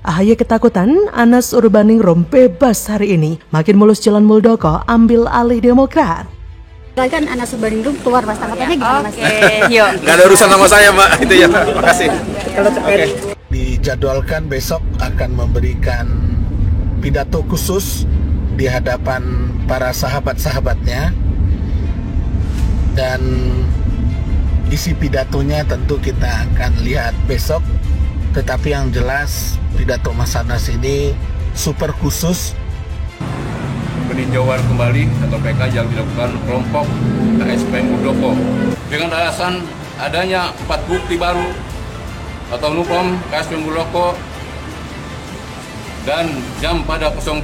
AHY ketakutan Anas Urbaningrum bebas hari ini. Makin mulus jalan Muldoko ambil alih Demokrat. Kan Anas Urbaningrum keluar, Mas, tanggapannya gimana, Mas? Oke, yuk. Nggak ada urusan sama saya, Mbak. Itu ya, makasih. Okay. Dijadwalkan besok akan memberikan pidato khusus di hadapan para sahabat-sahabatnya. Dan isi pidatonya tentu kita akan lihat besok. Tetapi yang jelas pidato Mas Anas ini super khusus. Peninjauan kembali atau PK yang dilakukan kelompok KSP Muldoko dengan alasan adanya 4 bukti baru atau NUPOM KSP Muldoko dan jam pada 03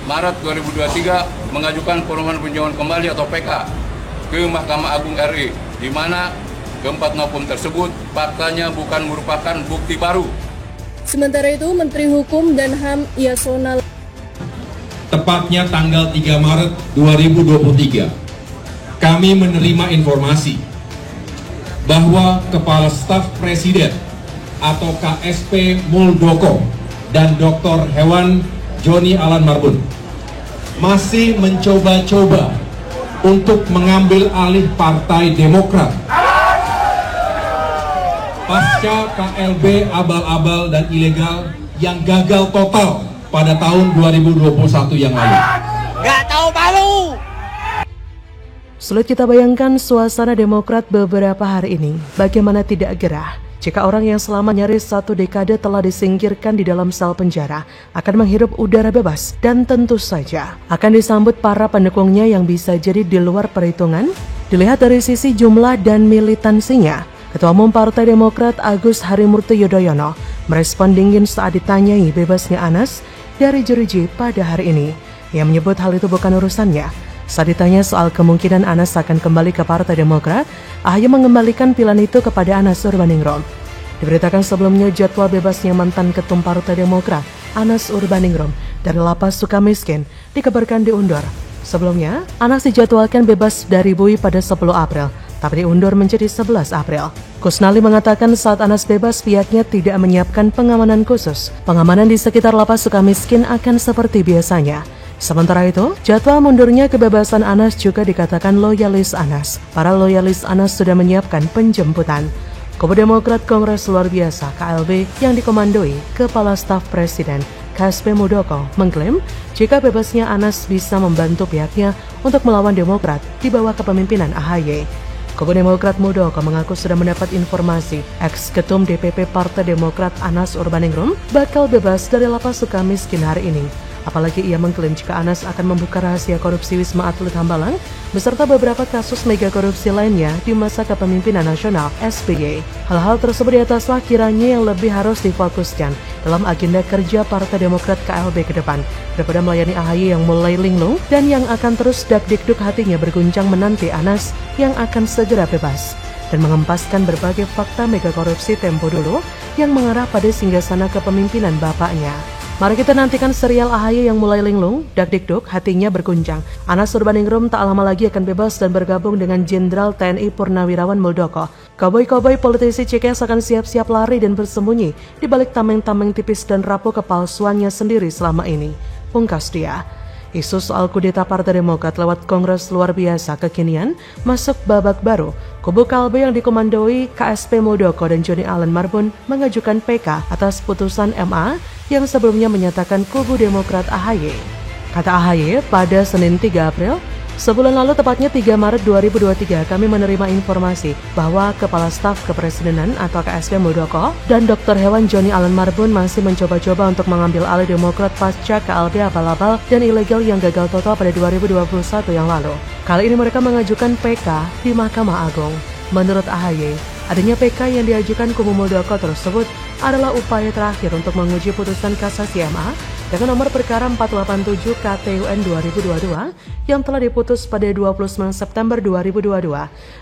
Maret 2023 mengajukan permohonan peninjauan kembali atau PK ke Mahkamah Agung RI, di mana keempat NUPOM tersebut faktanya bukan merupakan bukti baru. Sementara itu, Menteri Hukum dan HAM Yasona tepatnya tanggal 3 Maret 2023, kami menerima informasi bahwa Kepala Staf Presiden atau KSP Muldoko dan Dr. Hewan Joni Alan Marbun masih mencoba-coba untuk mengambil alih Partai Demokrat pasca KLB abal-abal dan ilegal yang gagal total pada tahun 2021 yang lalu. Nggak tahu malu. Sulit kita bayangkan suasana Demokrat beberapa hari ini. Bagaimana tidak gerah jika orang yang selama nyaris 1 dekade telah disingkirkan di dalam sel penjara akan menghirup udara bebas dan tentu saja akan disambut para pendukungnya yang bisa jadi di luar perhitungan. Dilihat dari sisi jumlah dan militansinya, Ketua Umum Partai Demokrat Agus Harimurti Yudhoyono merespon dingin saat ditanyai bebasnya Anas dari jeruji pada hari ini. Ia menyebut hal itu bukan urusannya. Saat ditanya soal kemungkinan Anas akan kembali ke Partai Demokrat, AHY mengembalikan pilihan itu kepada Anas Urbaningrum. Diberitakan sebelumnya jadwal bebasnya mantan Ketum Partai Demokrat Anas Urbaningrum dari Lapas Sukamiskin dikabarkan diundur. Sebelumnya, Anas dijadwalkan bebas dari BUI pada 10 April, tapi diundur menjadi 11 April. Kusnali mengatakan saat Anas bebas pihaknya tidak menyiapkan pengamanan khusus. Pengamanan di sekitar Lapas Sukamiskin akan seperti biasanya. Sementara itu, jadwal mundurnya kebebasan Anas juga dikatakan loyalis Anas. Para loyalis Anas sudah menyiapkan penjemputan. Kubu Demokrat Kongres Luar Biasa KLB yang dikomandoi Kepala Staf Presiden KSP Muldoko mengklaim jika bebasnya Anas bisa membantu pihaknya untuk melawan Demokrat di bawah kepemimpinan AHY. Kubu Demokrat Muldoko mengaku sudah mendapat informasi ex-ketum DPP Partai Demokrat Anas Urbaningrum bakal bebas dari Lapas Sukamiskin hari ini. Apalagi ia mengklaim jika Anas akan membuka rahasia korupsi Wisma Atlet Hambalang beserta beberapa kasus mega korupsi lainnya di masa kepemimpinan nasional SBY. Hal-hal tersebut di ataslah kiranya yang lebih harus difokuskan dalam agenda kerja Partai Demokrat KLB ke depan daripada melayani AHY yang mulai linglung dan yang akan terus dak-dikduk hatinya berguncang menanti Anas yang akan segera bebas dan mengempaskan berbagai fakta mega korupsi tempo dulu yang mengarah pada singgasana kepemimpinan bapaknya. Mari kita nantikan serial AHY yang mulai linglung, dak-dikduk, hatinya berguncang. Anas Urbaningrum tak lama lagi akan bebas dan bergabung dengan Jenderal TNI Purnawirawan Muldoko. Koboi-koboi politisi CKS akan siap-siap lari dan bersembunyi di balik tameng-tameng tipis dan rapuh kepalsuannya sendiri selama ini. Pungkas dia. Isu soal kudeta Partai Demokrat lewat Kongres Luar Biasa kekinian masuk babak baru. Kubu KLB yang dikomandoi KSP Muldoko dan Joni Alan Marbun mengajukan PK atas putusan MA yang sebelumnya menyatakan kubu Demokrat AHY. Kata AHY pada Senin 3 April, sebulan lalu tepatnya 3 Maret 2023 kami menerima informasi bahwa Kepala Staf Kepresidenan atau KSP Muldoko dan Dr. Hewan Joni Alan Marbun masih mencoba-coba untuk mengambil alih Demokrat pasca KLB abal-abal dan ilegal yang gagal total pada 2021 yang lalu. Kali ini mereka mengajukan PK di Mahkamah Agung. Menurut AHY, adanya PK yang diajukan kubu Muldoko tersebut adalah upaya terakhir untuk menguji putusan kasasi MA dengan nomor perkara 487 KTUN 2022 yang telah diputus pada 29 September 2022.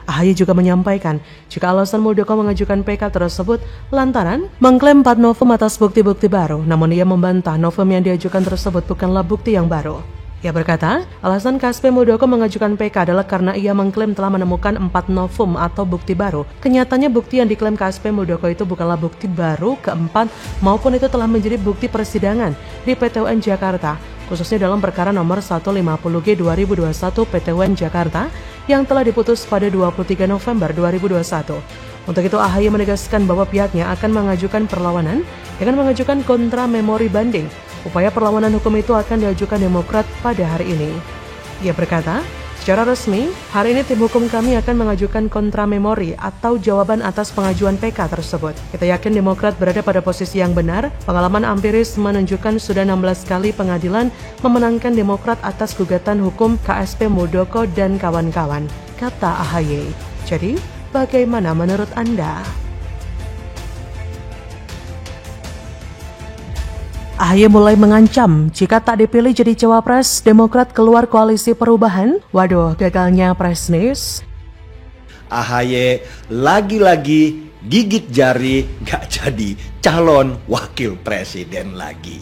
AHY juga menyampaikan jika alasan Muldoko mengajukan PK tersebut lantaran mengklaim 4 novum atas bukti-bukti baru, namun ia membantah novum yang diajukan tersebut bukanlah bukti yang baru. Ia berkata, alasan KSP Muldoko mengajukan PK adalah karena ia mengklaim telah menemukan 4 novum atau bukti baru. Kenyataannya bukti yang diklaim KSP Muldoko itu bukanlah bukti baru keempat maupun itu telah menjadi bukti persidangan di PT UN Jakarta, khususnya dalam perkara nomor 150G 2021 PT UN Jakarta yang telah diputus pada 23 November 2021. Untuk itu AHY menegaskan bahwa pihaknya akan mengajukan perlawanan dengan mengajukan kontra memori banding. Upaya perlawanan hukum itu akan diajukan Demokrat pada hari ini. Ia berkata, secara resmi, hari ini tim hukum kami akan mengajukan kontra memori atau jawaban atas pengajuan PK tersebut. Kita yakin Demokrat berada pada posisi yang benar. Pengalaman empiris menunjukkan sudah 16 kali pengadilan memenangkan Demokrat atas gugatan hukum KSP Muldoko dan kawan-kawan, kata AHY. Jadi, bagaimana menurut Anda? AHY mulai mengancam jika tak dipilih jadi cawapres, Demokrat keluar koalisi perubahan. Waduh, gagalnya Presnis. AHY lagi-lagi gigit jari gak jadi calon wakil presiden lagi.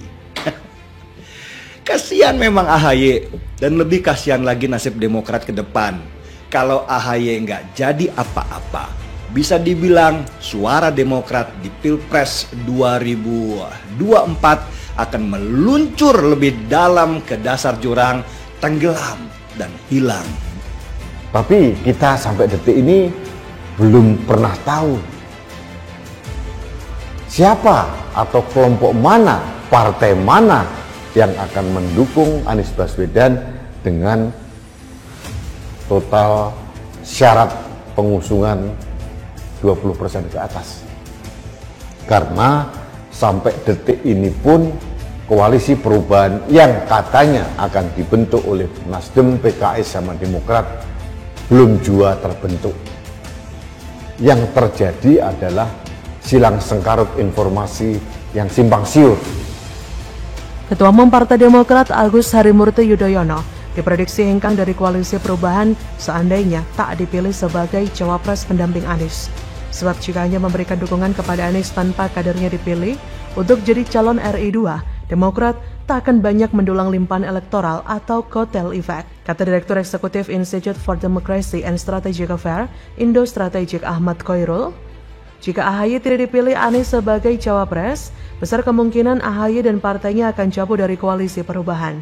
Kasihan memang AHY, dan lebih kasihan lagi nasib Demokrat ke depan. Kalau AHY nggak jadi apa-apa, bisa dibilang suara Demokrat di Pilpres 2024 akan meluncur lebih dalam ke dasar jurang, tenggelam dan hilang. Tapi kita sampai detik ini belum pernah tahu siapa atau kelompok mana, partai mana yang akan mendukung Anies Baswedan dengan total syarat pengusungan 20% ke atas. Karena sampai detik ini pun koalisi perubahan yang katanya akan dibentuk oleh Nasdem, PKS sama Demokrat belum jua terbentuk. Yang terjadi adalah silang sengkarut informasi yang simpang siur. Ketua Umum Partai Demokrat Agus Harimurti Yudhoyono diprediksi hengkang dari koalisi perubahan seandainya tak dipilih sebagai cawapres pendamping Anies. Sebab jika hanya memberikan dukungan kepada Anies tanpa kadernya dipilih untuk jadi calon RI 2, Demokrat tak akan banyak mendulang limpahan elektoral atau kotel effect, kata Direktur Eksekutif Institute for Democracy and Strategic Affairs Indo Strategic Ahmad Khoirul. Jika AHY tidak dipilih Anies sebagai cawapres, besar kemungkinan AHY dan partainya akan cabut dari koalisi perubahan.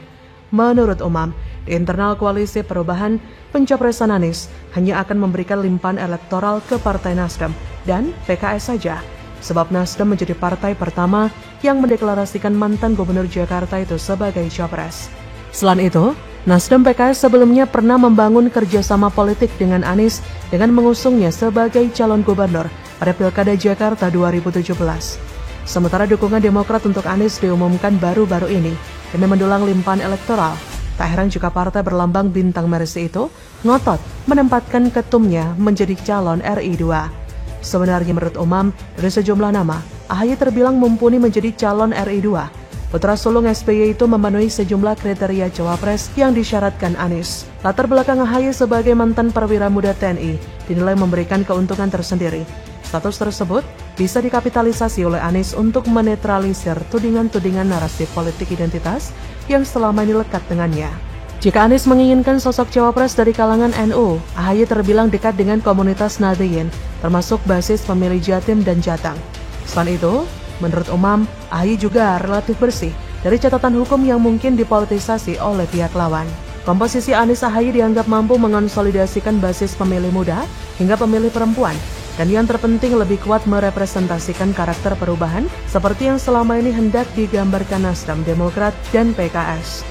Menurut Umam, di internal koalisi perubahan, pencapresan Anies hanya akan memberikan limpahan elektoral ke Partai Nasdem dan PKS saja, sebab Nasdem menjadi partai pertama yang mendeklarasikan mantan Gubernur Jakarta itu sebagai capres. Selain itu, Nasdem PKS sebelumnya pernah membangun kerjasama politik dengan Anies dengan mengusungnya sebagai calon gubernur pada Pilkada Jakarta 2017. Sementara dukungan Demokrat untuk Anies diumumkan baru-baru ini demi mendulang limpahan elektoral. Tak heran jika partai berlambang bintang Mercy itu ngotot menempatkan ketumnya menjadi calon RI 2. Sebenarnya menurut Umam, dari sejumlah nama, AHY terbilang mumpuni menjadi calon RI 2. Putra sulung SBY itu memenuhi sejumlah kriteria cawapres yang disyaratkan Anies. Latar belakang AHY sebagai mantan perwira muda TNI dinilai memberikan keuntungan tersendiri. Status tersebut bisa dikapitalisasi oleh Anies untuk menetralisir tudingan-tudingan narasi politik identitas yang selama ini lekat dengannya. Jika Anies menginginkan sosok cawapres dari kalangan NU, AHY terbilang dekat dengan komunitas Nahdliyin, termasuk basis pemilih Jatim dan Jateng. Selain itu, menurut Umam, AHY juga relatif bersih dari catatan hukum yang mungkin dipolitisasi oleh pihak lawan. Komposisi Anies AHY dianggap mampu mengonsolidasikan basis pemilih muda hingga pemilih perempuan, dan yang terpenting lebih kuat merepresentasikan karakter perubahan seperti yang selama ini hendak digambarkan Nasdem, Demokrat, dan PKS.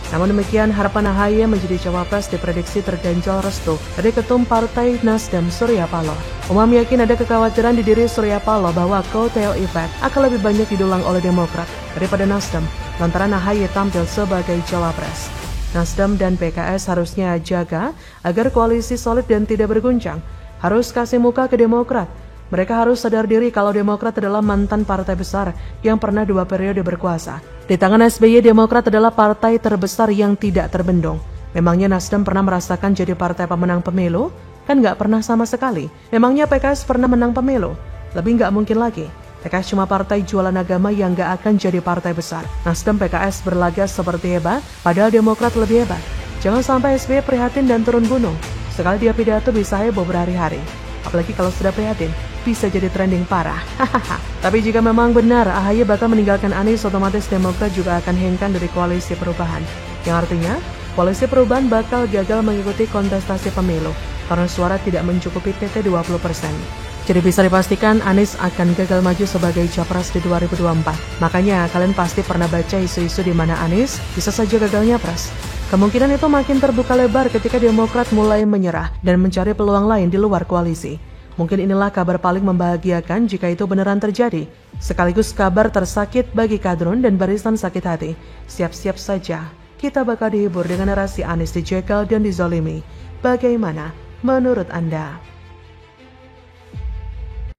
Namun demikian, harapan AHY menjadi cawapres diprediksi terganjal restu dari Ketum Partai Nasdem Surya Paloh. Umam yakin ada kekhawatiran di diri Surya Paloh bahwa kotel effect akan lebih banyak didulang oleh Demokrat daripada Nasdem lantaran AHY tampil sebagai cawapres. Nasdem dan PKS harusnya jaga agar koalisi solid dan tidak berguncang. Harus kasih muka ke Demokrat. Mereka harus sadar diri kalau Demokrat adalah mantan partai besar yang pernah 2 periode berkuasa. Di tangan SBY, Demokrat adalah partai terbesar yang tidak terbendung. Memangnya Nasdem pernah merasakan jadi partai pemenang pemilu? Kan nggak pernah sama sekali. Memangnya PKS pernah menang pemilu? Lebih nggak mungkin lagi. PKS cuma partai jualan agama yang gak akan jadi partai besar. Nasdem PKS berlaga seperti hebat, padahal Demokrat lebih hebat. Jangan sampai SBY prihatin dan turun gunung. Sekali dia pidato bisa heboh berhari-hari. Apalagi kalau sudah prihatin, bisa jadi trending parah. Tapi jika memang benar AHY bakal meninggalkan Anies, otomatis Demokrat juga akan hengkang dari koalisi perubahan. Yang artinya, koalisi perubahan bakal gagal mengikuti kontestasi pemilu karena suara tidak mencukupi TT 20%. Jadi bisa dipastikan Anies akan gagal maju sebagai capres di 2024. Makanya kalian pasti pernah baca isu-isu di mana Anies bisa saja gagal nyapres. Kemungkinan itu makin terbuka lebar ketika Demokrat mulai menyerah dan mencari peluang lain di luar koalisi. Mungkin inilah kabar paling membahagiakan jika itu beneran terjadi. Sekaligus kabar tersakit bagi kadrun dan barisan sakit hati. Siap-siap saja, kita bakal dihibur dengan narasi Anies dijegal dan dizolimi. Bagaimana menurut Anda?